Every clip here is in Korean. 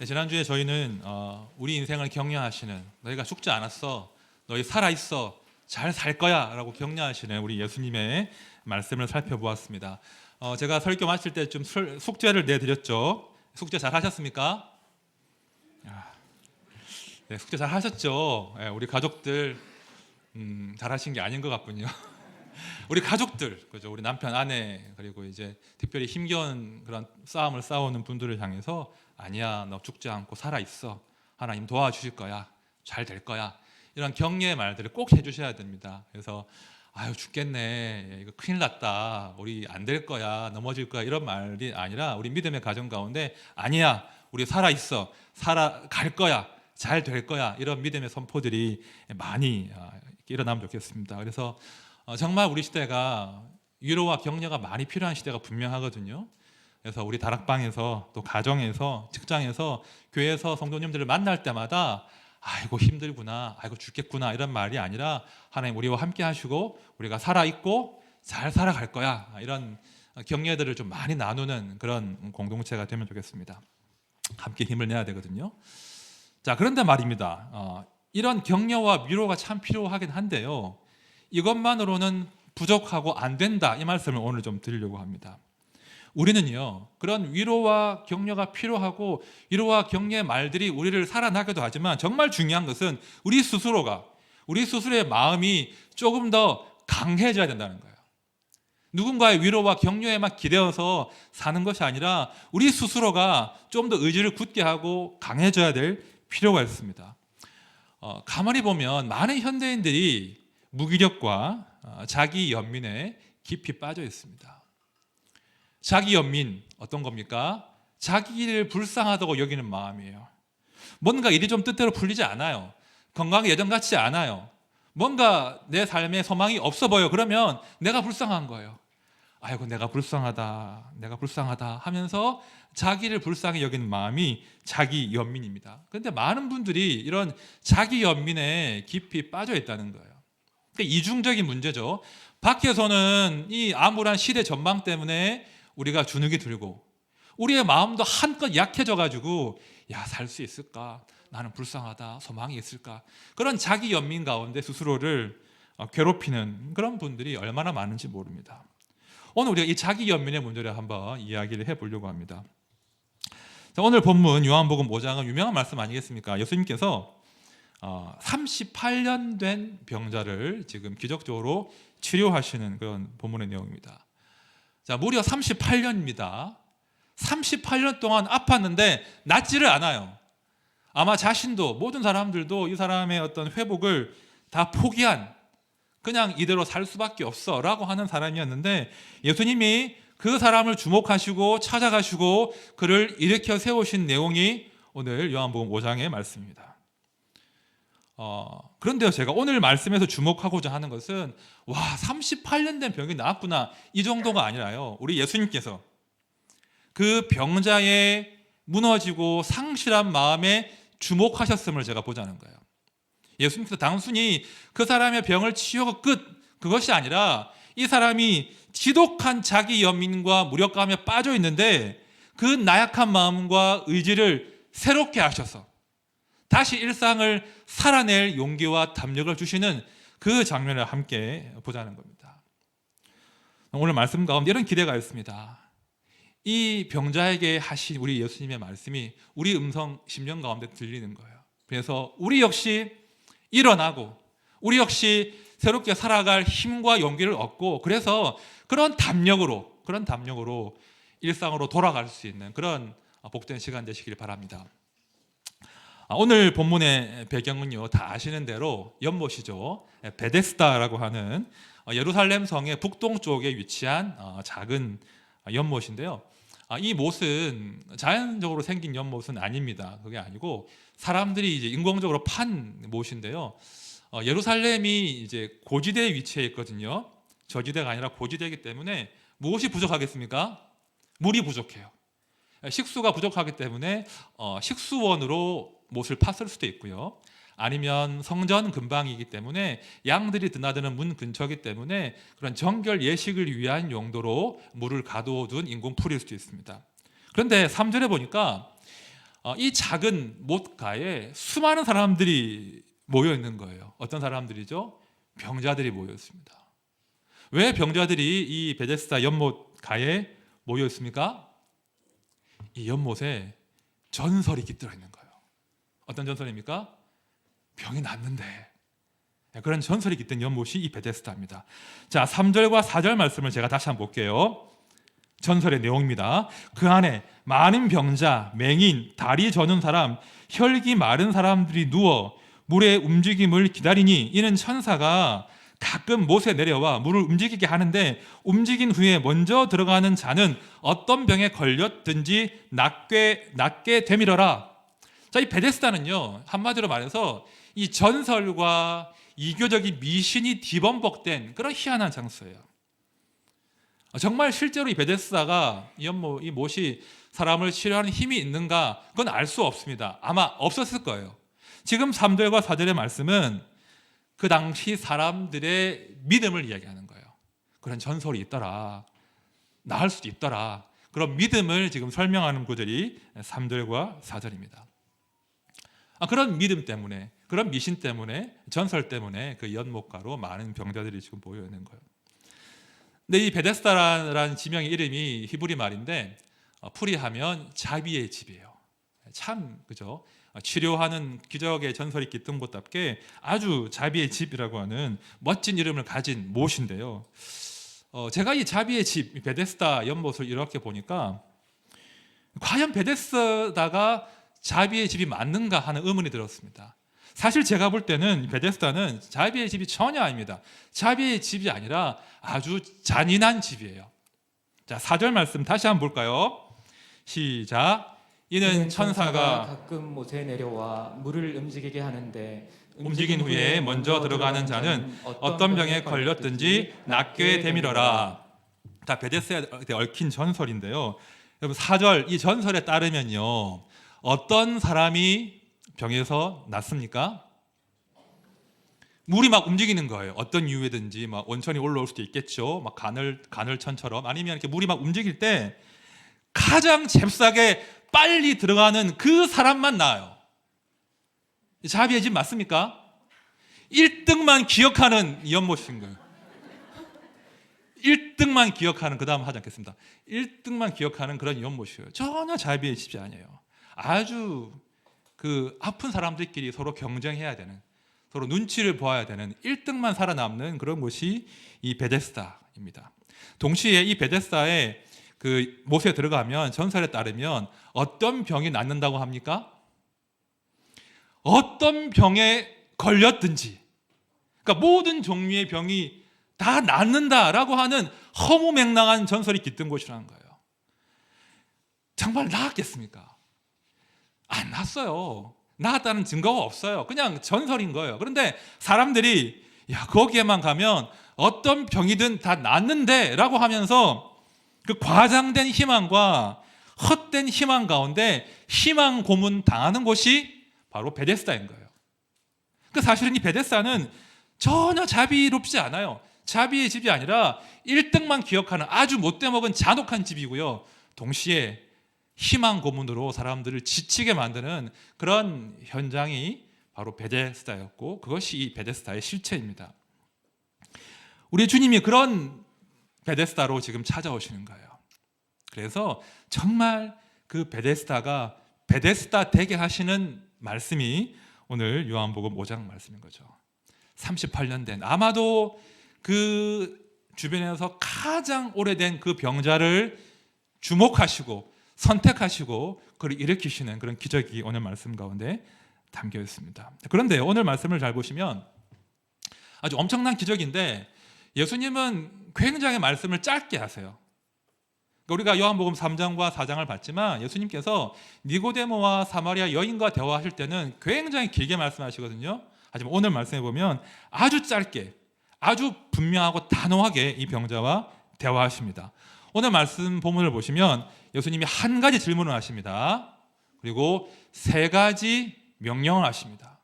네, 지난주에 저희는 우리 인생을 격려하시는 너희가 죽지 않았어, 너희 살아있어, 잘 살 거야 라고 격려하시는 우리 예수님의 말씀을 살펴보았습니다. 제가 설교 마칠 때 좀 숙제를 내드렸죠. 숙제 잘 하셨습니까? 네, 숙제 잘 하셨죠. 네, 우리 가족들 잘 하신 게 아닌 것 같군요. 우리 가족들, 그죠? 우리 남편, 아내, 그리고 이제 특별히 힘겨운 그런 싸움을 싸우는 분들을 향해서 아니야, 너 죽지 않고 살아 있어. 하나님 도와주실 거야. 잘 될 거야. 이런 격려의 말들을 꼭 해주셔야 됩니다. 그래서 아유 죽겠네, 이거 큰일 났다, 우리 안 될 거야, 넘어질 거야, 이런 말이 아니라 우리 믿음의 가정 가운데 아니야, 우리 살아 있어, 살아갈 거야, 잘 될 거야, 이런 믿음의 선포들이 많이 일어나면 좋겠습니다. 그래서 정말 우리 시대가 위로와 격려가 많이 필요한 시대가 분명하거든요. 그래서 우리 다락방에서 또 가정에서 직장에서 교회에서 성도님들을 만날 때마다 아이고 힘들구나, 아이고 죽겠구나, 이런 말이 아니라 하나님 우리와 함께 하시고 우리가 살아있고 잘 살아갈 거야, 이런 격려들을 좀 많이 나누는 그런 공동체가 되면 좋겠습니다. 함께 힘을 내야 되거든요. 자, 그런데 말입니다. 이런 격려와 위로가 참 필요하긴 한데요, 이것만으로는 부족하고 안 된다, 이 말씀을 오늘 좀 드리려고 합니다. 우리는요, 그런 위로와 격려가 필요하고 위로와 격려의 말들이 우리를 살아나게도 하지만 정말 중요한 것은 우리 스스로의 마음이 조금 더 강해져야 된다는 거예요. 누군가의 위로와 격려에만 기대어서 사는 것이 아니라 우리 스스로가 좀 더 의지를 굳게 하고 강해져야 될 필요가 있습니다. 가만히 보면 많은 현대인들이 무기력과 자기 연민에 깊이 빠져 있습니다. 자기 연민, 어떤 겁니까? 자기를 불쌍하다고 여기는 마음이에요. 뭔가 일이 좀 뜻대로 풀리지 않아요. 건강이 예전 같지 않아요. 뭔가 내 삶에 소망이 없어 보여. 그러면 내가 불쌍한 거예요. 아이고 내가 불쌍하다 하면서 자기를 불쌍히 여기는 마음이 자기 연민입니다. 그런데 많은 분들이 이런 자기 연민에 깊이 빠져 있다는 거예요. 그러니까 이중적인 문제죠. 밖에서는 이 암울한 시대 전망 때문에 우리가 주눅이 들고 우리의 마음도 한껏 약해져가지고 야, 살 수 있을까? 나는 불쌍하다, 소망이 있을까? 그런 자기 연민 가운데 스스로를 괴롭히는 그런 분들이 얼마나 많은지 모릅니다. 오늘 우리가 이 자기 연민의 문제를 한번 이야기를 해보려고 합니다. 자, 오늘 본문 요한복음 5장은 유명한 말씀 아니겠습니까? 예수님께서 38년 된 병자를 지금 기적적으로 치료하시는 그런 본문의 내용입니다. 자, 무려 38년입니다. 38년 동안 아팠는데 낫지를 않아요. 아마 자신도 모든 사람들도 이 사람의 어떤 회복을 다 포기한, 그냥 이대로 살 수밖에 없어 라고 하는 사람이었는데 예수님이 그 사람을 주목하시고 찾아가시고 그를 일으켜 세우신 내용이 오늘 요한복음 5장의 말씀입니다. 그런데요, 제가 오늘 말씀에서 주목하고자 하는 것은 38년 된 병이 나았구나, 이 정도가 아니라요, 우리 예수님께서 그 병자의 무너지고 상실한 마음에 주목하셨음을 제가 보자는 거예요. 예수님께서 단순히 그 사람의 병을 치유하고 끝, 그것이 아니라 이 사람이 지독한 자기 연민과 무력감에 빠져 있는데 그 나약한 마음과 의지를 새롭게 하셔서 다시 일상을 살아낼 용기와 담력을 주시는 그 장면을 함께 보자는 겁니다. 오늘 말씀 가운데 이런 기대가 있습니다. 이 병자에게 하신 우리 예수님의 말씀이 우리 음성 심령 가운데 들리는 거예요. 그래서 우리 역시 일어나고 우리 역시 새롭게 살아갈 힘과 용기를 얻고, 그래서 그런 담력으로 일상으로 돌아갈 수 있는 그런 복된 시간 되시길 바랍니다. 오늘 본문의 배경은요, 다 아시는 대로 연못이죠. 베데스다라고 하는 예루살렘 성의 북동쪽에 위치한 작은 연못인데요. 이 못은 자연적으로 생긴 연못은 아닙니다. 그게 아니고 사람들이 이제 인공적으로 판 못인데요. 예루살렘이 이제 고지대에 위치해 있거든요. 저지대가 아니라 고지대이기 때문에 무엇이 부족하겠습니까? 물이 부족해요. 식수가 부족하기 때문에 식수원으로 못을 팠을 수도 있고요. 아니면 성전 근방이기 때문에 양들이 드나드는 문 근처이기 때문에 그런 정결 예식을 위한 용도로 물을 가둬둔 인공풀일 수도 있습니다. 그런데 3절에 보니까 이 작은 못가에 수많은 사람들이 모여 있는 거예요. 어떤 사람들이죠? 병자들이 모여 있습니다. 왜 병자들이 이 베데스다 연못가에 모여 있습니까? 이 연못에 전설이 깃들어 있는 거예요. 어떤 전설입니까? 병이 낫는데, 그런 전설이 깃든 연못이 이 베데스다입니다. 자, 3절과 4절 말씀을 제가 다시 한번 볼게요. 전설의 내용입니다. 그 안에 많은 병자, 맹인, 다리 저는 사람, 혈기 마른 사람들이 누워 물의 움직임을 기다리니 이는 천사가 가끔 못에 내려와 물을 움직이게 하는데 움직인 후에 먼저 들어가는 자는 어떤 병에 걸렸든지 낫게 되밀어라. 자, 이 베데스다는요, 한마디로 말해서 이 전설과 이교적인 미신이 뒤범벅된 그런 희한한 장소예요. 정말 실제로 이 베데스다가 이 못이 사람을 치료하는 힘이 있는가? 그건 알 수 없습니다. 아마 없었을 거예요. 지금 3절과 4절의 말씀은 그 당시 사람들의 믿음을 이야기하는 거예요. 그런 전설이 있더라. 나을 수도 있더라. 그런 믿음을 지금 설명하는 구절이 3절과 4절입니다. 그런 믿음 때문에, 그런 미신 때문에, 전설 때문에 그 연못가로 많은 병자들이 지금 모여 있는 거예요. 근데 이 베데스다라는 지명의 이름이 히브리 말인데 풀이하면 자비의 집이에요. 참 그죠? 치료하는 기적의 전설이 깃든 곳답게 아주 자비의 집이라고 하는 멋진 이름을 가진 못인데요. 제가 이 자비의 집, 베데스다 연못을 이렇게 보니까 과연 베데스다가 자비의 집이 맞는가 하는 의문이 들었습니다. 사실 제가 볼 때는 베데스다는 자비의 집이 전혀 아닙니다. 자비의 집이 아니라 아주 잔인한 집이에요. 자, 4절 말씀 다시 한번 볼까요? 시작. 이는 천사가 가끔 못에 내려와 물을 움직이게 하는데 움직인 후에 먼저 들어가는 자는 어떤 병에 걸렸든지 낫게 되밀어라. 자, 베데스다에 얽힌 전설인데요. 여러분 4절 이 전설에 따르면요, 어떤 사람이 병에서 낫습니까? 물이 막 움직이는 거예요. 어떤 이유에든지 막 원천이 올라올 수도 있겠죠. 막 간헐천처럼 아니면 이렇게 물이 막 움직일 때 가장 잽싸게 빨리 들어가는 그 사람만 나아요. 자비의 집 맞습니까? 1등만 기억하는 연못인 거예요. 1등만 기억하는, 그 다음 하지 않겠습니다. 1등만 기억하는 그런 연못이에요. 전혀 자비의 집이 아니에요. 아주 그 아픈 사람들끼리 서로 경쟁해야 되는, 서로 눈치를 보아야 되는 1등만 살아남는 그런 곳이 이 베데스다입니다. 동시에 이 베데스다에 그 못에 들어가면 전설에 따르면 어떤 병이 낫는다고 합니까? 어떤 병에 걸렸든지, 그러니까 모든 종류의 병이 다 낫는다라고 하는 허무맹랑한 전설이 깃든 곳이라는 거예요. 정말 나았겠습니까? 안 났어요. 나았다는 증거가 없어요. 그냥 전설인 거예요. 그런데 사람들이 야, 거기에만 가면 어떤 병이든 다 낫는데 라고 하면서 그 과장된 희망과 헛된 희망 가운데 희망 고문 당하는 곳이 바로 베데스다인 거예요. 그 사실은 이 베데스다는 전혀 자비롭지 않아요. 자비의 집이 아니라 1등만 기억하는 아주 못돼 먹은 잔혹한 집이고요. 동시에 희망 고문으로 사람들을 지치게 만드는 그런 현장이 바로 베데스다였고, 그것이 이 베데스다의 실체입니다. 우리 주님이 그런 베데스다로 지금 찾아오시는 거예요. 그래서 정말 그 베데스다가 베데스다 되게 하시는 말씀이 오늘 요한복음 5장 말씀인 거죠. 38년 된, 아마도 그 주변에서 가장 오래된 그 병자를 주목하시고 선택하시고 그를 일으키시는 그런 기적이 오늘 말씀 가운데 담겨 있습니다. 그런데 오늘 말씀을 잘 보시면 아주 엄청난 기적인데 예수님은 굉장히 말씀을 짧게 하세요. 우리가 요한복음 3장과 4장을 봤지만 예수님께서 니고데모와 사마리아 여인과 대화하실 때는 굉장히 길게 말씀하시거든요. 하지만 오늘 말씀해 보면 아주 짧게, 아주 분명하고 단호하게 이 병자와 대화하십니다. 오늘 말씀 본문을 보시면 예수님이 한 가지 질문을 하십니다. 그리고 세 가지 명령을 하십니다.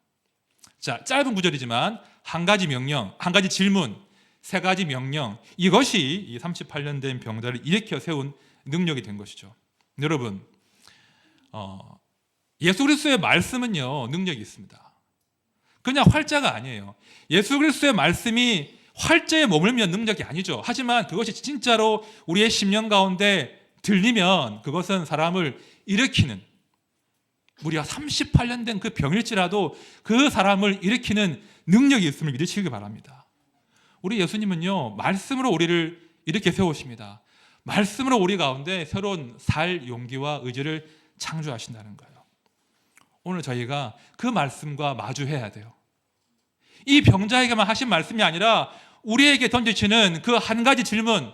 자, 짧은 구절이지만 한 가지 명령, 한 가지 질문, 세 가지 명령, 이것이 이 38년 된 병자를 일으켜 세운 능력이 된 것이죠. 여러분, 예수 그리스도의 말씀은요, 능력이 있습니다. 그냥 활자가 아니에요. 예수 그리스도의 말씀이 활자에 머물면 능력이 아니죠. 하지만 그것이 진짜로 우리의 심령 가운데 들리면 그것은 사람을 일으키는, 무려 38년 된 그 병일지라도 그 사람을 일으키는 능력이 있음을 믿으시기 바랍니다. 우리 예수님은요, 말씀으로 우리를 이렇게 세우십니다. 말씀으로 우리 가운데 새로운 살 용기와 의지를 창조하신다는 거예요. 오늘 저희가 그 말씀과 마주해야 돼요. 이 병자에게만 하신 말씀이 아니라 우리에게 던지시는 그 한 가지 질문,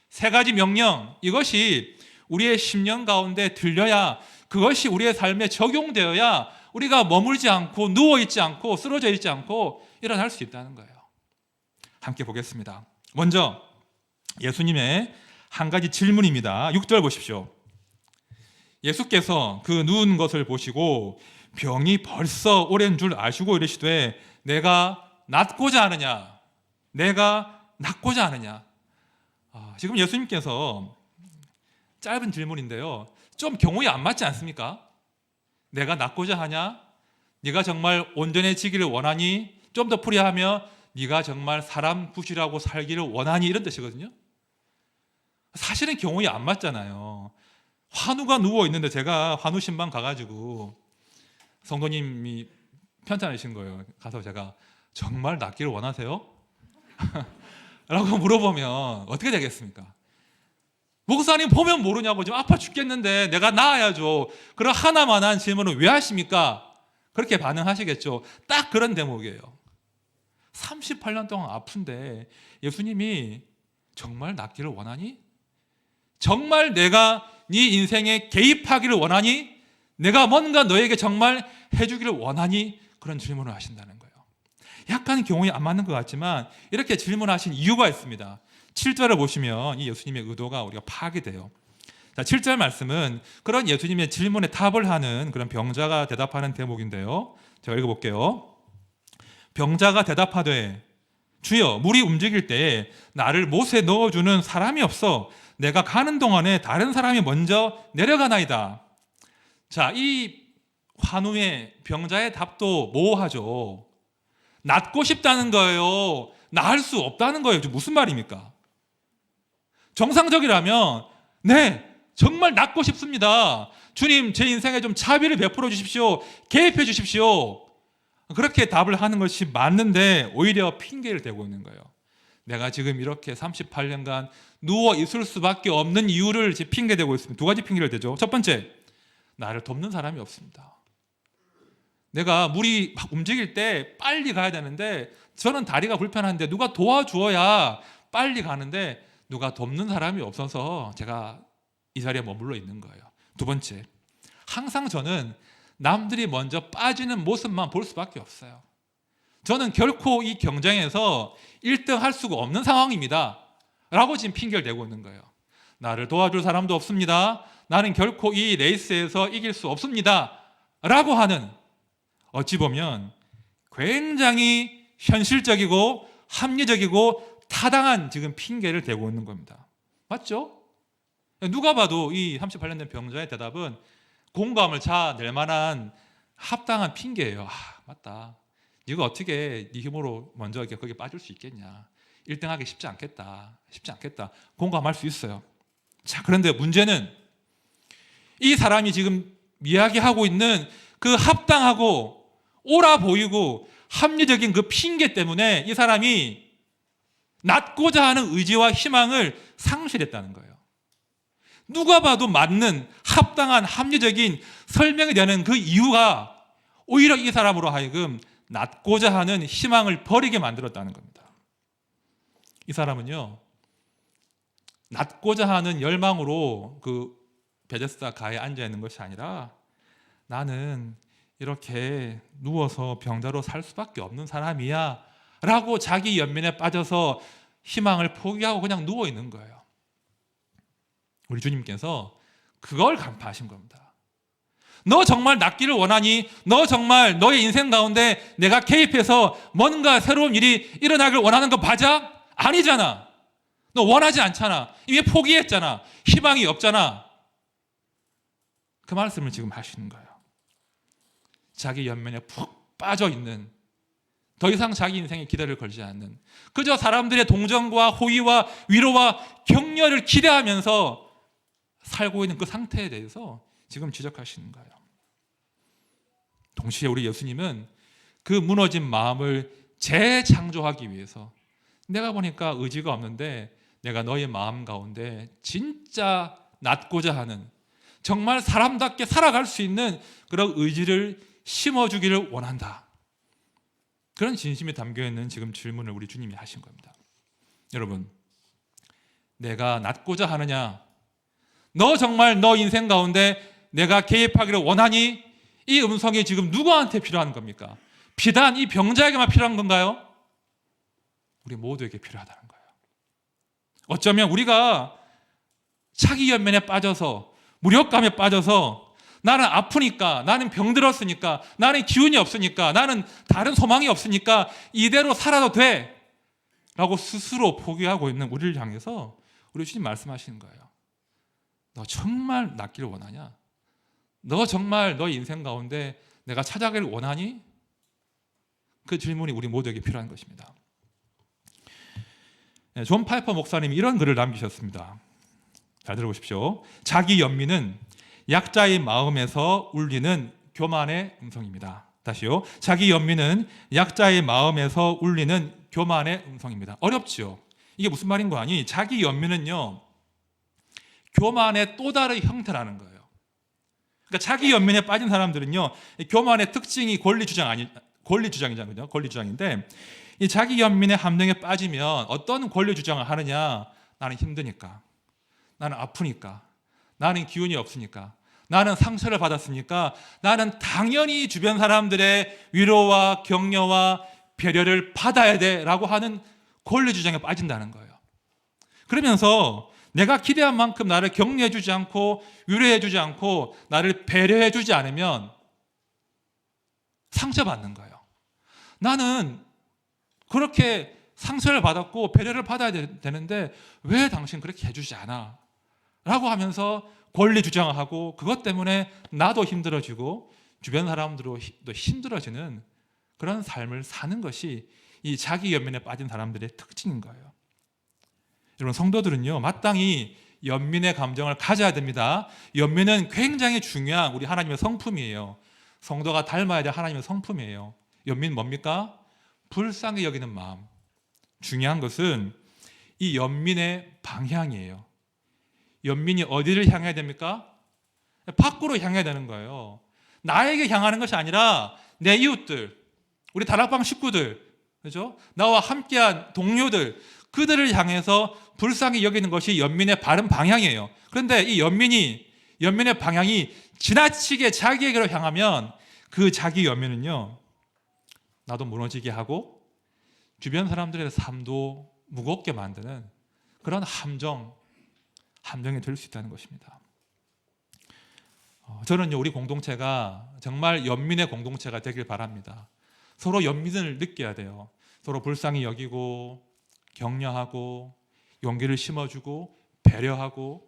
세 가지 명령, 이것이 우리의 심령 가운데 들려야, 그것이 우리의 삶에 적용되어야 우리가 머물지 않고 누워있지 않고 쓰러져 있지 않고 일어날 수 있다는 거예요. 함께 보겠습니다. 먼저 예수님의 한 가지 질문입니다. 6절 보십시오. 예수께서 그 누운 것을 보시고 병이 벌써 오랜 줄 아시고 이르시되 내가 낫고자 하느냐? 내가 낫고자 하느냐? 지금 예수님께서 짧은 질문인데요, 좀 경우에 안 맞지 않습니까? 내가 낫고자 하냐? 네가 정말 온전해지기를 원하니? 좀 더 풀이하며 네가 정말 사람 구실하고 살기를 원하니? 이런 뜻이거든요. 사실은 경우에 안 맞잖아요. 환우가 누워 있는데 제가 환우 신방 가가지고 성도님이 편찮으신 거예요. 가서 제가 정말 낫기를 원하세요? 라고 물어보면 어떻게 되겠습니까? 목사님 보면 모르냐고, 지금 아파 죽겠는데 내가 나아야죠. 그런 하나만한 질문을 왜 하십니까? 그렇게 반응하시겠죠. 딱 그런 대목이에요. 38년 동안 아픈데 예수님이 정말 낫기를 원하니? 정말 내가 네 인생에 개입하기를 원하니? 내가 뭔가 너에게 정말 해주기를 원하니? 그런 질문을 하신다는 거예요. 약간 경우에 안 맞는 것 같지만 이렇게 질문하신 이유가 있습니다. 7절을 보시면 이 예수님의 의도가 우리가 파악이 돼요. 자, 7절 말씀은 그런 예수님의 질문에 답을 하는 그런 병자가 대답하는 대목인데요. 제가 읽어볼게요. 병자가 대답하되 주여, 물이 움직일 때에 나를 못에 넣어주는 사람이 없어 내가 가는 동안에 다른 사람이 먼저 내려가나이다. 자, 이 환우의 병자의 답도 모호하죠. 낫고 싶다는 거예요? 나을 수 없다는 거예요? 무슨 말입니까? 정상적이라면 네, 정말 낫고 싶습니다. 주님, 제 인생에 좀 자비를 베풀어 주십시오. 개입해 주십시오. 그렇게 답을 하는 것이 맞는데 오히려 핑계를 대고 있는 거예요. 내가 지금 이렇게 38년간 누워 있을 수밖에 없는 이유를 핑계대고 있습니다. 두 가지 핑계를 대죠. 첫 번째, 나를 돕는 사람이 없습니다. 내가 물이 막 움직일 때 빨리 가야 되는데 저는 다리가 불편한데 누가 도와주어야 빨리 가는데 누가 돕는 사람이 없어서 제가 이 자리에 머물러 있는 거예요. 두 번째, 항상 저는 남들이 먼저 빠지는 모습만 볼 수밖에 없어요. 저는 결코 이 경쟁에서 1등 할 수가 없는 상황입니다. 라고 지금 핑계를 대고 있는 거예요. 나를 도와줄 사람도 없습니다. 나는 결코 이 레이스에서 이길 수 없습니다. 라고 하는, 어찌 보면 굉장히 현실적이고 합리적이고 타당한 지금 핑계를 대고 있는 겁니다. 맞죠? 누가 봐도 이 38년 된 병자의 대답은 공감을 낼 만한 합당한 핑계예요. 맞다. 네가 어떻게 네 힘으로 먼저 이렇게 거기에 빠질 수 있겠냐. 1등 하기 쉽지 않겠다. 공감할 수 있어요. 자, 그런데 문제는 이 사람이 지금 이야기하고 있는 그 합당하고 옳아 보이고 합리적인 그 핑계 때문에 이 사람이 낫고자 하는 의지와 희망을 상실했다는 거예요. 누가 봐도 맞는 합당한 합리적인 설명이 되는 그 이유가 오히려 이 사람으로 하여금 낫고자 하는 희망을 버리게 만들었다는 겁니다. 이 사람은요, 낫고자 하는 열망으로 그 베데스다 가에 앉아 있는 것이 아니라 나는 이렇게 누워서 병자로 살 수밖에 없는 사람이야 라고 자기 연민에 빠져서 희망을 포기하고 그냥 누워 있는 거예요. 우리 주님께서 그걸 간파하신 겁니다. 너 정말 낫기를 원하니? 너 정말 너의 인생 가운데 내가 개입해서 뭔가 새로운 일이 일어나길 원하는 거 맞아? 아니잖아. 너 원하지 않잖아. 이미 포기했잖아. 희망이 없잖아. 그 말씀을 지금 하시는 거예요. 자기 연민에 푹 빠져 있는, 더 이상 자기 인생에 기대를 걸지 않는, 그저 사람들의 동정과 호의와 위로와 격려를 기대하면서 살고 있는 그 상태에 대해서 지금 지적하시는 거예요. 동시에 우리 예수님은 그 무너진 마음을 재창조하기 위해서, 내가 보니까 의지가 없는데 내가 너의 마음 가운데 진짜 낫고자 하는, 정말 사람답게 살아갈 수 있는 그런 의지를 심어주기를 원한다. 그런 진심이 담겨있는 지금 질문을 우리 주님이 하신 겁니다. 여러분, 내가 낫고자 하느냐? 너 정말 너 인생 가운데 내가 개입하기를 원하니? 이 음성이 지금 누구한테 필요한 겁니까? 비단 이 병자에게만 필요한 건가요? 우리 모두에게 필요하다는 거예요. 어쩌면 우리가 차기 연민에 빠져서, 무력감에 빠져서, 나는 아프니까, 나는 병들었으니까, 나는 기운이 없으니까, 나는 다른 소망이 없으니까 이대로 살아도 돼 라고 스스로 포기하고 있는 우리를 향해서 우리 주님 말씀하시는 거예요. 너 정말 낫기를 원하냐? 너 정말 너 인생 가운데 내가 찾아가기를 원하니? 그 질문이 우리 모두에게 필요한 것입니다. 존 파이퍼 목사님이 이런 글을 남기셨습니다. 잘 들어보십시오. 자기 연민은 약자의 마음에서 울리는 교만의 음성입니다. 다시요. 자기 연민은 약자의 마음에서 울리는 교만의 음성입니다. 어렵죠? 이게 무슨 말인 거 아니? 자기 연민은요, 교만의 또 다른 형태라는 거예요. 그러니까 자기 연민에 빠진 사람들은요, 교만의 특징이 권리주장이잖아요. 권리주장인데, 이 자기 연민의 함정에 빠지면 어떤 권리주장을 하느냐? 나는 힘드니까, 나는 아프니까, 나는 기운이 없으니까, 나는 상처를 받았으니까 나는 당연히 주변 사람들의 위로와 격려와 배려를 받아야 돼라고 하는 권리주장에 빠진다는 거예요. 그러면서 내가 기대한 만큼 나를 격려해주지 않고 위로해주지 않고 나를 배려해주지 않으면 상처받는 거예요. 나는 그렇게 상처를 받았고 배려를 받아야 되는데 왜 당신 그렇게 해주지 않아? 라고 하면서 권리 주장을 하고, 그것 때문에 나도 힘들어지고 주변 사람들도 힘들어지는 그런 삶을 사는 것이 이 자기 연민에 빠진 사람들의 특징인 거예요. 여러분, 성도들은요, 마땅히 연민의 감정을 가져야 됩니다. 연민은 굉장히 중요한 우리 하나님의 성품이에요. 성도가 닮아야 될 하나님의 성품이에요. 연민 뭡니까? 불쌍히 여기는 마음. 중요한 것은 이 연민의 방향이에요. 연민이 어디를 향해야 됩니까? 밖으로 향해야 되는 거예요. 나에게 향하는 것이 아니라 내 이웃들, 우리 다락방 식구들, 그죠? 나와 함께한 동료들, 그들을 향해서 불쌍히 여기는 것이 연민의 바른 방향이에요. 그런데 이 연민의 방향이 지나치게 자기에게로 향하면 그 자기 연민은요, 나도 무너지게 하고 주변 사람들의 삶도 무겁게 만드는 그런 함정이 될 수 있다는 것입니다. 저는요, 우리 공동체가 정말 연민의 공동체가 되길 바랍니다. 서로 연민을 느껴야 돼요. 서로 불쌍히 여기고 격려하고 용기를 심어주고 배려하고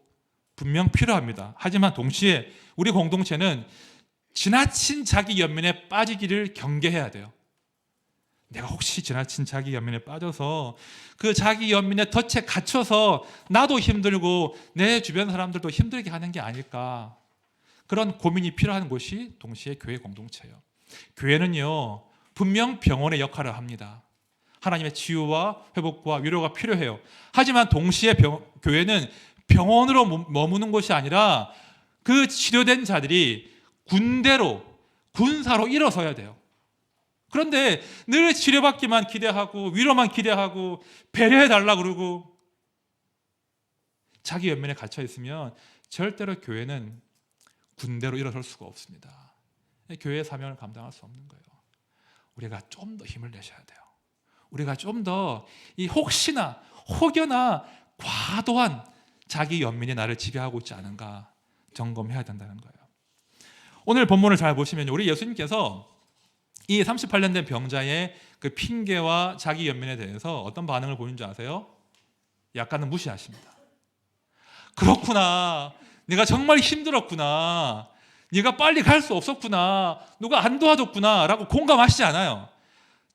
분명 필요합니다. 하지만 동시에 우리 공동체는 지나친 자기 연민에 빠지기를 경계해야 돼요. 내가 혹시 지나친 자기 연민에 빠져서 그 자기 연민에 덫에 갇혀서 나도 힘들고 내 주변 사람들도 힘들게 하는 게 아닐까, 그런 고민이 필요한 곳이 동시에 교회 공동체예요. 교회는요, 분명 병원의 역할을 합니다. 하나님의 치유와 회복과 위로가 필요해요. 하지만 동시에 교회는 병원으로 머무는 곳이 아니라 그 치료된 자들이 군사로 일어서야 돼요. 그런데 늘 치료받기만 기대하고 위로만 기대하고 배려해달라고 그러고 자기 연민에 갇혀 있으면 절대로 교회는 군대로 일어설 수가 없습니다. 교회의 사명을 감당할 수 없는 거예요. 우리가 좀 더 힘을 내셔야 돼요. 우리가 좀 더 이 혹시나 혹여나 과도한 자기 연민이 나를 지배하고 있지 않은가 점검해야 된다는 거예요. 오늘 본문을 잘 보시면 우리 예수님께서 이 38년 된 병자의 그 핑계와 자기 연민에 대해서 어떤 반응을 보이는 줄 아세요? 약간은 무시하십니다. 그렇구나, 내가 정말 힘들었구나, 네가 빨리 갈 수 없었구나, 누가 안 도와줬구나 라고 공감하시지 않아요.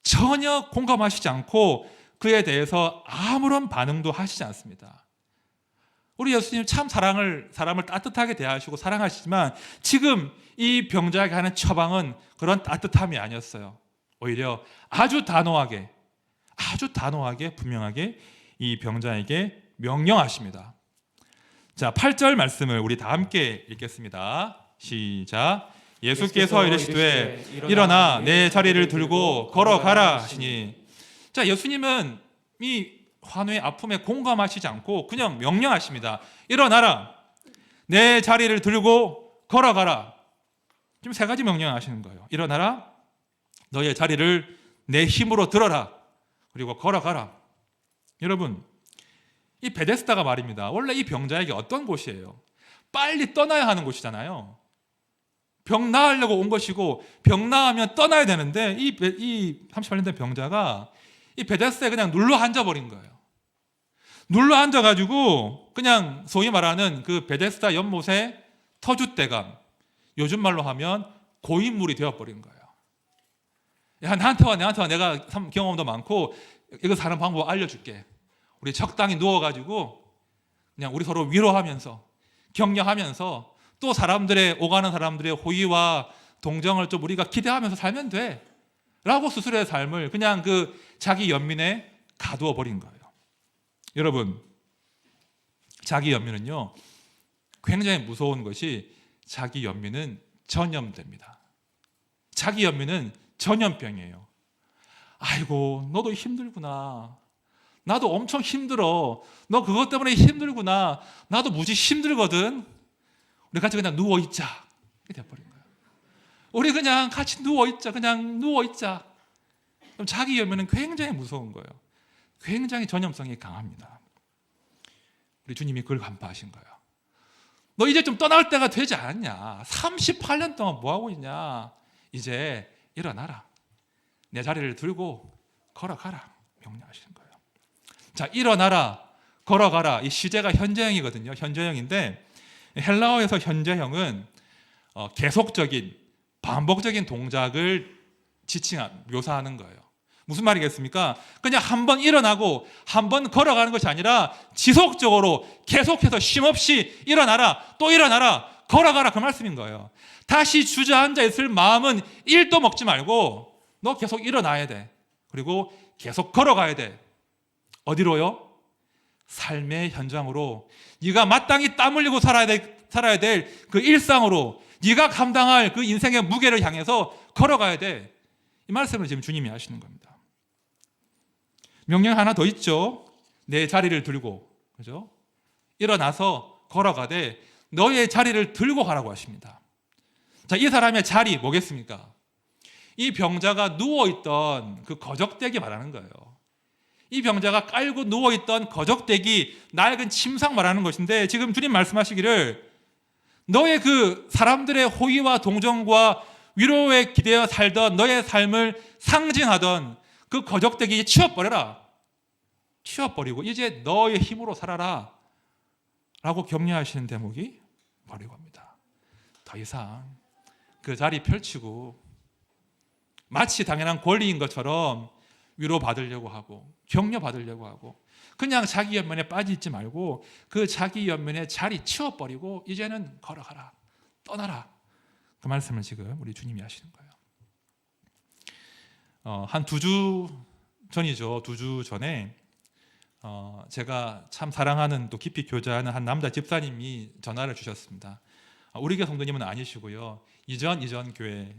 전혀 공감하시지 않고 그에 대해서 아무런 반응도 하시지 않습니다. 우리 예수님 참 사람을 따뜻하게 대하시고 사랑하시지만 지금 이 병자에게 하는 처방은 그런 따뜻함이 아니었어요. 오히려 아주 단호하게 분명하게 이 병자에게 명령하십니다. 자, 8절 말씀을 우리 다 함께 읽겠습니다. 시작. 예수께서 이르시되 일어나 내 자리를 들고 걸어가라 하시니. 자, 예수님은 이 환우의 아픔에 공감하시지 않고 그냥 명령하십니다. 일어나라, 내 자리를 들고 걸어가라. 지금 세 가지 명령을 하시는 거예요. 일어나라, 너의 자리를 내 힘으로 들어라, 그리고 걸어가라. 여러분, 이 베데스다가 말입니다. 원래 이 병자에게 어떤 곳이에요? 빨리 떠나야 하는 곳이잖아요. 병 나으려고 온 것이고 병 나으면 떠나야 되는데 이 38년 된 병자가 이 베데스다에 그냥 눌러 앉아버린 거예요. 눌러 앉아가지고 그냥 소위 말하는 그 베데스다 연못의 터줏대감, 요즘 말로 하면 고인물이 되어버린 거예요. 야, 나한테 와, 내가 경험도 많고 이거 사는 방법 알려줄게. 우리 적당히 누워가지고 그냥 우리 서로 위로하면서 격려하면서 또 오가는 사람들의 호의와 동정을 좀 우리가 기대하면서 살면 돼 라고 스스로의 삶을 그냥 그 자기 연민에 가두어 버린 거예요. 여러분, 자기 연민은요 굉장히 무서운 것이 자기 연민은 전염됩니다. 자기 연민은 전염병이에요. 아이고, 너도 힘들구나, 나도 엄청 힘들어, 너 그것 때문에 힘들구나, 나도 무지 힘들거든, 우리 같이 그냥 누워있자, 이렇게 돼버린 거예요. 우리 그냥 같이 누워있자. 그럼 자기 연민은 굉장히 무서운 거예요. 굉장히 전염성이 강합니다. 우리 주님이 그걸 간파하신 거예요. 너 이제 좀 떠날 때가 되지 않았냐? 38년 동안 뭐하고 있냐? 이제 일어나라, 내 자리를 들고 걸어가라 명령하시는 거예요. 자, 일어나라, 걸어가라, 이 시제가 현재형이거든요. 현재형인데 헬라어에서 현재형은 계속적인 반복적인 동작을 묘사하는 거예요. 무슨 말이겠습니까? 그냥 한 번 일어나고 한 번 걸어가는 것이 아니라 지속적으로 계속해서 쉼없이 일어나라, 또 일어나라, 걸어가라, 그 말씀인 거예요. 다시 주저앉아 있을 마음은 1도 먹지 말고 너 계속 일어나야 돼. 그리고 계속 걸어가야 돼. 어디로요? 삶의 현장으로, 네가 마땅히 땀 흘리고 살아야 될 그 일상으로, 네가 감당할 그 인생의 무게를 향해서 걸어가야 돼. 이 말씀을 지금 주님이 하시는 겁니다. 명령 하나 더 있죠. 내 자리를 들고, 그죠? 일어나서 걸어가되 너의 자리를 들고 가라고 하십니다. 자, 이 사람의 자리 뭐겠습니까? 이 병자가 누워있던 그 거적대기 말하는 거예요. 이 병자가 깔고 누워있던 거적대기, 낡은 침상 말하는 것인데 지금 주님 말씀하시기를 너의 그 사람들의 호의와 동정과 위로에 기대어 살던 너의 삶을 상징하던 그 거적대기 치워버리고 이제 너의 힘으로 살아라 라고 격려하시는 대목이 바로 이겁니다. 더 이상 그 자리 펼치고 마치 당연한 권리인 것처럼 위로받으려고 하고 격려받으려고 하고 그냥 자기 연민에 빠져있지 말고 그 자기 연민의 자리 치워버리고 이제는 걸어가라, 떠나라, 그 말씀을 지금 우리 주님이 하시는 거예요. 한 2주 전이죠. 2주 전에 제가 참 사랑하는 또 깊이 교제하는 한 남자 집사님이 전화를 주셨습니다. 우리 교회 성도님은 아니시고요. 이전 교회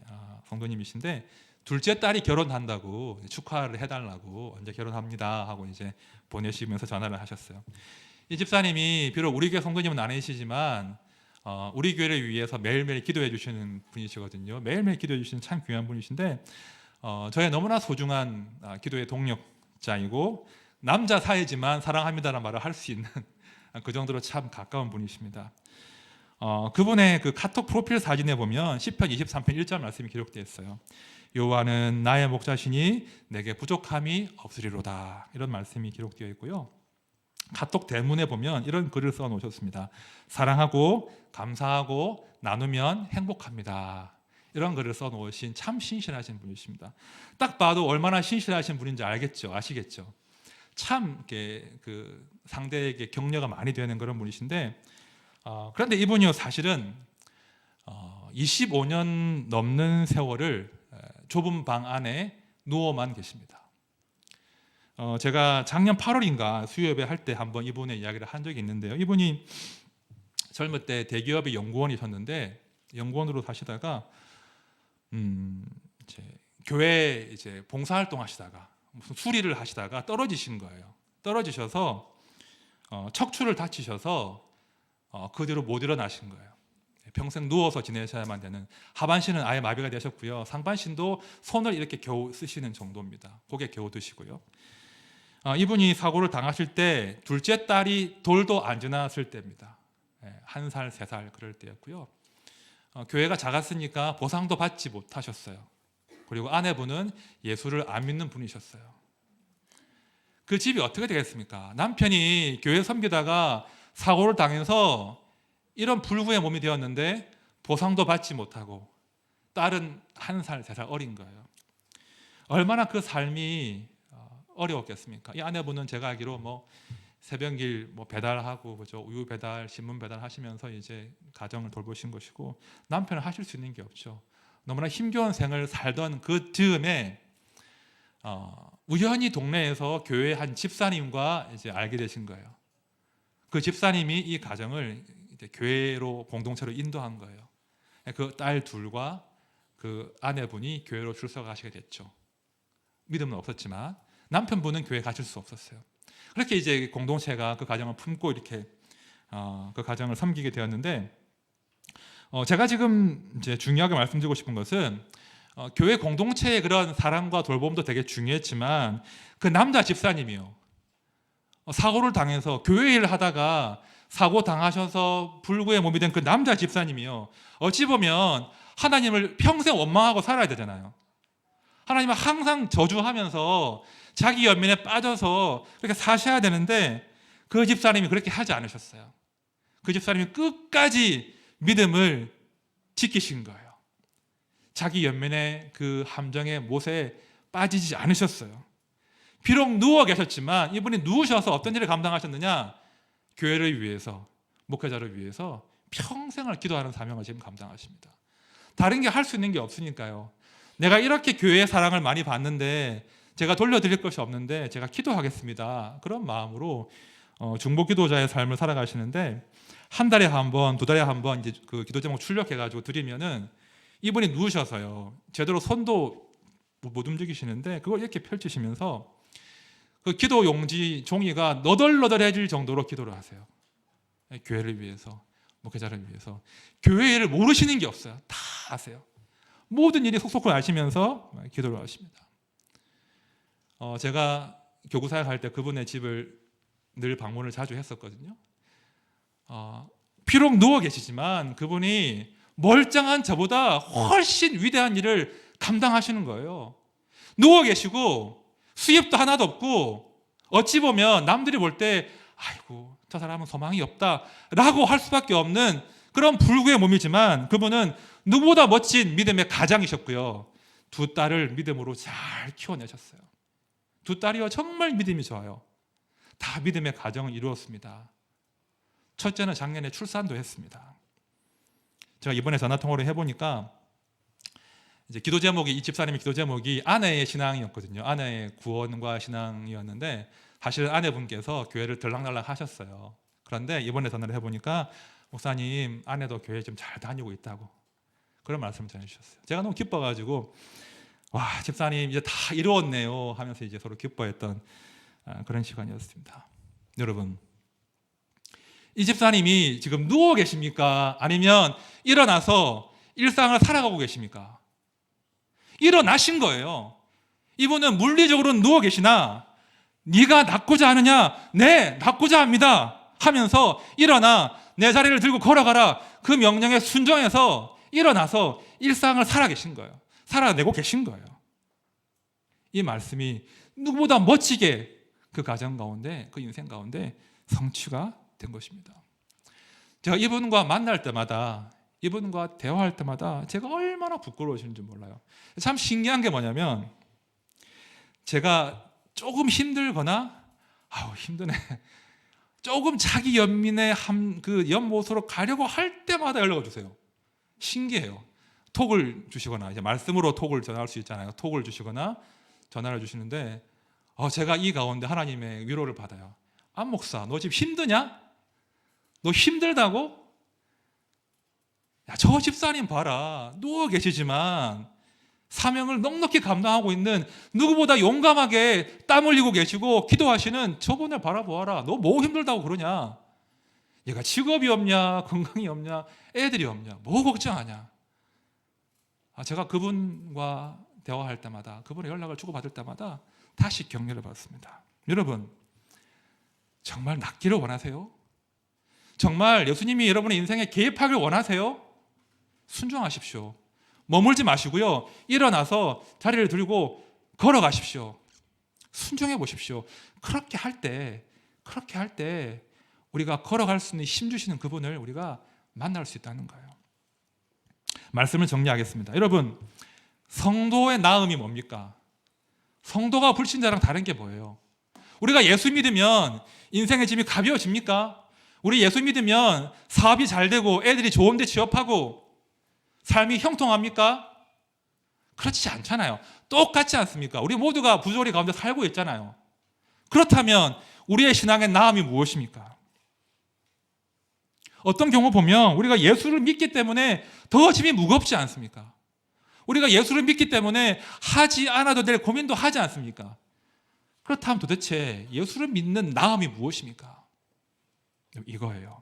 성도님이신데 둘째 딸이 결혼한다고 축하를 해달라고 언제 결혼합니다 하고 이제 보내시면서 전화를 하셨어요. 이 집사님이 비록 우리 교회 성도님은 아니시지만 우리 교회를 위해서 매일매일 기도해 주시는 분이시거든요. 매일매일 기도해 주시는 참 귀한 분이신데 저의 너무나 소중한 기도의 동력자이고 남자 사이지만 사랑합니다라는 말을 할 수 있는 그 정도로 참 가까운 분이십니다. 그분의 그 카톡 프로필 사진에 보면 시편 23편 1절 말씀이 기록되어 있어요. 여호와는 나의 목자시니 내게 부족함이 없으리로다, 이런 말씀이 기록되어 있고요. 카톡 대문에 보면 이런 글을 써 놓으셨습니다. 사랑하고 감사하고 나누면 행복합니다. 이런 글을 써놓으신 참 신실하신 분이십니다. 딱 봐도 얼마나 신실하신 분인지 알겠죠, 아시겠죠? 참 이렇게 그 상대에게 격려가 많이 되는 그런 분이신데, 그런데 이분이 사실은 25년 넘는 세월을 좁은 방 안에 누워만 계십니다. 제가 작년 8월인가 수요예배 할 때 한번 이분의 이야기를 한 적이 있는데요. 이분이 젊을 때 대기업의 연구원이셨는데 연구원으로 사시다가 이제 교회 이제 봉사활동 하시다가 무슨 수리를 하시다가 떨어지신 거예요. 떨어지셔서 척추를 다치셔서 그 뒤로 못 일어나신 거예요. 평생 누워서 지내셔야만 되는, 하반신은 아예 마비가 되셨고요. 상반신도 손을 이렇게 겨우 쓰시는 정도입니다. 고개 겨우 드시고요. 이분이 사고를 당하실 때 둘째 딸이 돌도 안 지났을 때입니다. 1살, 3살 그럴 때였고요. 교회가 작았으니까 보상도 받지 못하셨어요. 그리고 아내분은 예수를 안 믿는 분이셨어요. 그 집이 어떻게 되겠습니까? 남편이 교회 섬기다가 사고를 당해서 이런 불구의 몸이 되었는데 보상도 받지 못하고 딸은 1살, 3살 어린 거예요. 얼마나 그 삶이 어려웠겠습니까? 이 아내분은 제가 알기로 뭐 새벽일 뭐 배달하고 그죠, 우유 배달, 신문 배달 하시면서 이제 가정을 돌보신 것이고, 남편은 하실 수 있는 게 없죠. 너무나 힘겨운 생을 살던 그 즈음에 우연히 동네에서 교회 한 집사님과 이제 알게 되신 거예요. 그 집사님이 이 가정을 이제 교회로 공동체로 인도한 거예요. 그 딸 둘과 그 아내분이 교회로 출석하시게 됐죠. 믿음은 없었지만 남편분은 교회 가실 수 없었어요. 그렇게 이제 공동체가 그 가정을 품고 이렇게 그 가정을 섬기게 되었는데, 제가 지금 이제 중요하게 말씀드리고 싶은 것은 교회 공동체의 그런 사랑과 돌봄도 되게 중요했지만 그 남자 집사님이요, 사고를 당해서 교회 일을 하다가 사고 당하셔서 불구의 몸이 된 그 남자 집사님이요, 어찌 보면 하나님을 평생 원망하고 살아야 되잖아요. 하나님을 항상 저주하면서 자기 연민에 빠져서 그렇게 사셔야 되는데 그 집사님이 그렇게 하지 않으셨어요. 그 집사님이 끝까지 믿음을 지키신 거예요. 자기 연민의 그 함정의 못에 빠지지 않으셨어요. 비록 누워 계셨지만 이분이 누우셔서 어떤 일을 감당하셨느냐? 교회를 위해서, 목회자를 위해서 평생을 기도하는 사명을 지금 감당하십니다. 다른 게 할 수 있는 게 없으니까요. 내가 이렇게 교회의 사랑을 많이 받는데 제가 돌려드릴 것이 없는데 제가 기도하겠습니다. 그런 마음으로 중보 기도자의 삶을 살아가시는데, 한 달에 한 번, 2달에 한 번 이제 그 기도 제목 출력해가지고 드리면은 이분이 누우셔서요, 제대로 손도 못 움직이시는데 그걸 이렇게 펼치시면서 그 기도 용지 종이가 너덜너덜해질 정도로 기도를 하세요. 교회를 위해서, 목회자를 위해서. 교회 일을 모르시는 게 없어요. 다 아세요. 모든 일이 속속을 아시면서 기도를 하십니다. 제가 교구사역 할 때 그분의 집을 늘 방문을 자주 했었거든요. 비록 누워 계시지만 그분이 멀쩡한 저보다 훨씬 위대한 일을 감당하시는 거예요. 누워 계시고 수입도 하나도 없고 어찌 보면 남들이 볼 때 아이고 저 사람은 소망이 없다라고 할 수밖에 없는 그런 불구의 몸이지만 그분은 누구보다 멋진 믿음의 가장이셨고요. 2딸을 믿음으로 잘 키워내셨어요. 2딸이요 정말 믿음이 좋아요. 다 믿음의 가정을 이루었습니다. 첫째는 작년에 출산도 했습니다. 제가 이번에 전화통화를 해보니까 이제 기도 제목이, 이 집사님의 기도 제목이 아내의 신앙이었거든요. 아내의 구원과 신앙이었는데 사실 아내분께서 교회를 들락날락 하셨어요. 그런데 이번에 전화를 해보니까 목사님, 아내도 교회 좀 잘 다니고 있다고 그런 말씀을 전해주셨어요. 제가 너무 기뻐가지고 와, 집사님 이제 다 이루었네요 하면서 이제 서로 기뻐했던 그런 시간이었습니다. 여러분, 이 집사님이 지금 누워 계십니까? 아니면 일어나서 일상을 살아가고 계십니까? 일어나신 거예요. 이분은 물리적으로는 누워 계시나 네가 낫고자 하느냐? 네, 낫고자 합니다 하면서 일어나 내 자리를 들고 걸어가라, 그 명령에 순종해서 일어나서 일상을 살아 계신 거예요. 살아내고 계신 거예요. 이 말씀이 누구보다 멋지게 그 가정 가운데, 그 인생 가운데 성취가 된 것입니다. 제가 이분과 만날 때마다 이분과 대화할 때마다 제가 얼마나 부끄러워지는지 몰라요. 참 신기한 게 뭐냐면 제가 조금 힘들거나 아우 힘드네 조금 자기 연민의 그 연못으로 가려고 할 때마다 연락을 주세요. 신기해요. 톡을 주시거나 이제 말씀으로 톡을 전할 수 있잖아요. 톡을 주시거나 전화를 주시는데 제가 이 가운데 하나님의 위로를 받아요. 안 목사, 너 지금 힘드냐? 너 힘들다고? 야, 저 집사님 봐라. 누워 계시지만 사명을 넉넉히 감당하고 있는 누구보다 용감하게 땀 흘리고 계시고 기도하시는 저분을 바라보아라. 너 뭐 힘들다고 그러냐? 얘가 직업이 없냐? 건강이 없냐? 애들이 없냐? 뭐 걱정하냐? 제가 그분과 대화할 때마다 그분의 연락을 주고받을 때마다 다시 격려를 받습니다. 여러분 정말 낫기를 원하세요? 정말 예수님이 여러분의 인생에 개입하길 원하세요? 순종하십시오. 머물지 마시고요. 일어나서 자리를 들고 걸어가십시오. 순종해 보십시오. 그렇게 할 때 우리가 걸어갈 수 있는 힘 주시는 그분을 우리가 만날 수 있다는 거예요. 말씀을 정리하겠습니다. 여러분, 성도의 나음이 뭡니까? 성도가 불신자랑 다른 게 뭐예요? 우리가 예수 믿으면 인생의 짐이 가벼워집니까? 우리 예수 믿으면 사업이 잘 되고 애들이 좋은 데 취업하고 삶이 형통합니까? 그렇지 않잖아요. 똑같지 않습니까? 우리 모두가 부조리 가운데 살고 있잖아요. 그렇다면 우리의 신앙의 나음이 무엇입니까? 어떤 경우 보면 우리가 예수를 믿기 때문에 더 짐이 무겁지 않습니까? 우리가 예수를 믿기 때문에 하지 않아도 될 고민도 하지 않습니까? 그렇다면 도대체 예수를 믿는 나음이 무엇입니까? 이거예요.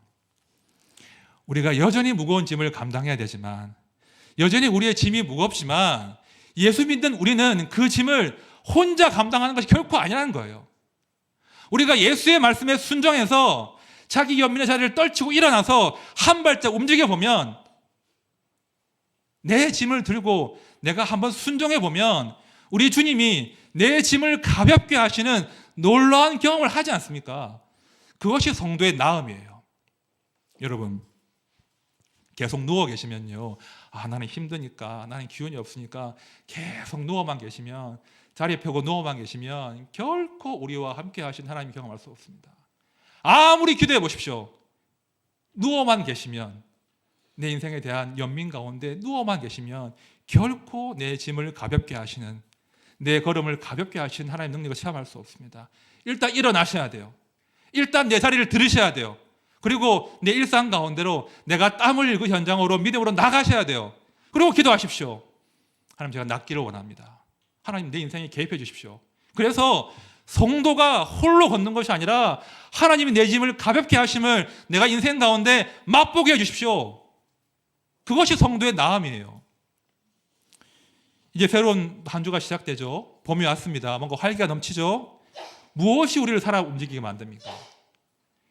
우리가 여전히 무거운 짐을 감당해야 되지만 여전히 우리의 짐이 무겁지만 예수 믿는 우리는 그 짐을 혼자 감당하는 것이 결코 아니라는 거예요. 우리가 예수의 말씀에 순종해서 자기 연민의 자리를 떨치고 일어나서 한 발짝 움직여 보면 내 짐을 들고 내가 한번 순종해 보면 우리 주님이 내 짐을 가볍게 하시는 놀라운 경험을 하지 않습니까? 그것이 성도의 나음이에요. 여러분 계속 누워 계시면요. 나는 힘드니까 나는 기운이 없으니까 계속 누워만 계시면 자리 펴고 누워만 계시면 결코 우리와 함께 하신 하나님 경험할 수 없습니다. 아무리 기도해 보십시오. 누워만 계시면 내 인생에 대한 연민 가운데 누워만 계시면 결코 내 짐을 가볍게 하시는 내 걸음을 가볍게 하시는 하나님의 능력을 체험할 수 없습니다. 일단 일어나셔야 돼요. 일단 내 자리를 들으셔야 돼요. 그리고 내 일상 가운데로 내가 땀 흘릴 그 현장으로 믿음으로 나가셔야 돼요. 그리고 기도하십시오. 하나님 제가 낫기를 원합니다. 하나님 내 인생에 개입해 주십시오. 그래서 성도가 홀로 걷는 것이 아니라 하나님이 내 짐을 가볍게 하심을 내가 인생 가운데 맛보게 해주십시오. 그것이 성도의 나음이에요. 이제 새로운 한 주가 시작되죠. 봄이 왔습니다. 뭔가 활기가 넘치죠. 무엇이 우리를 살아 움직이게 만듭니까?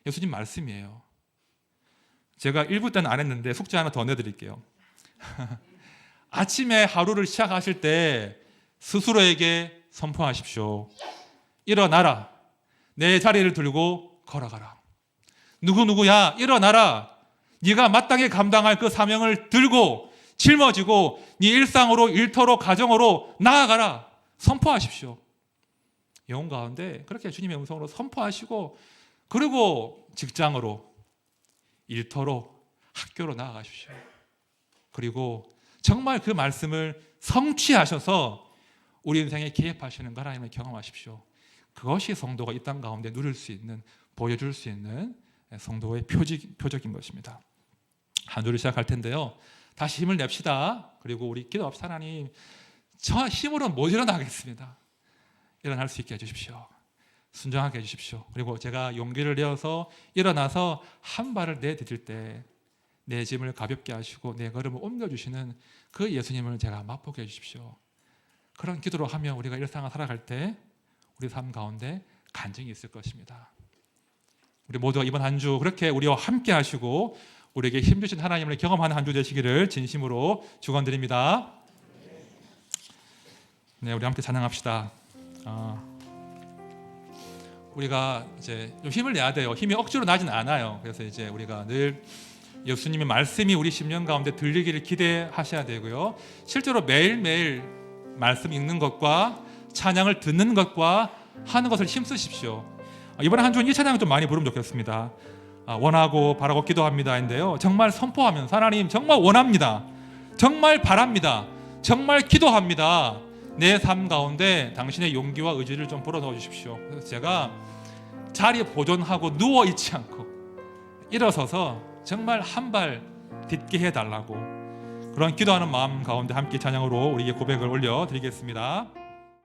예수님 말씀이에요. 제가 1부 때는 안 했는데 숙제 하나 더 내드릴게요. 아침에 하루를 시작하실 때 스스로에게 선포하십시오. 일어나라. 내 자리를 들고 걸어가라. 누구누구야 일어나라. 네가 마땅히 감당할 그 사명을 들고 짊어지고 네 일상으로 일터로 가정으로 나아가라. 선포하십시오. 영혼 가운데 그렇게 주님의 음성으로 선포하시고 그리고 직장으로 일터로 학교로 나아가십시오. 그리고 정말 그 말씀을 성취하셔서 우리 인생에 개입하시는 거 하나님을 경험하십시오. 그것이 성도가 이 땅 가운데 누릴 수 있는 보여줄 수 있는 성도의 표적인 것입니다. 한 주를 시작할 텐데요. 다시 힘을 냅시다. 그리고 우리 기도합시다. 하나님 저 힘으로 못 일어나겠습니다. 일어날 수 있게 해주십시오. 순종하게 해주십시오. 그리고 제가 용기를 내어서 일어나서 한 발을 내디딜 때 내 짐을 가볍게 하시고 내 걸음을 옮겨주시는 그 예수님을 제가 맛보게 해주십시오. 그런 기도로 하면 우리가 일상을 살아갈 때 우리 삶 가운데 간증이 있을 것입니다. 우리 모두가 이번 한 주 그렇게 우리와 함께 하시고 우리에게 힘주신 하나님을 경험하는 한 주 되시기를 진심으로 축원드립니다. 네, 우리 함께 찬양합시다. 우리가 이제 좀 힘을 내야 돼요. 힘이 억지로 나진 않아요. 그래서 이제 우리가 늘 예수님의 말씀이 우리 심령 가운데 들리기를 기대하셔야 되고요. 실제로 매일매일 말씀 읽는 것과 찬양을 듣는 것과 하는 것을 힘쓰십시오. 이번에 한 주는 이 찬양을 좀 많이 부르면 좋겠습니다. 원하고 바라고 기도합니다인데요. 정말 선포하면서 하나님 정말 원합니다. 정말 바랍니다. 정말 기도합니다. 내 삶 가운데 당신의 용기와 의지를 좀 불어넣어 주십시오. 그래서 제가 자리에 보존하고 누워 있지 않고 일어서서 정말 한 발 딛게 해달라고 그런 기도하는 마음 가운데 함께 찬양으로 우리에게 고백을 올려드리겠습니다.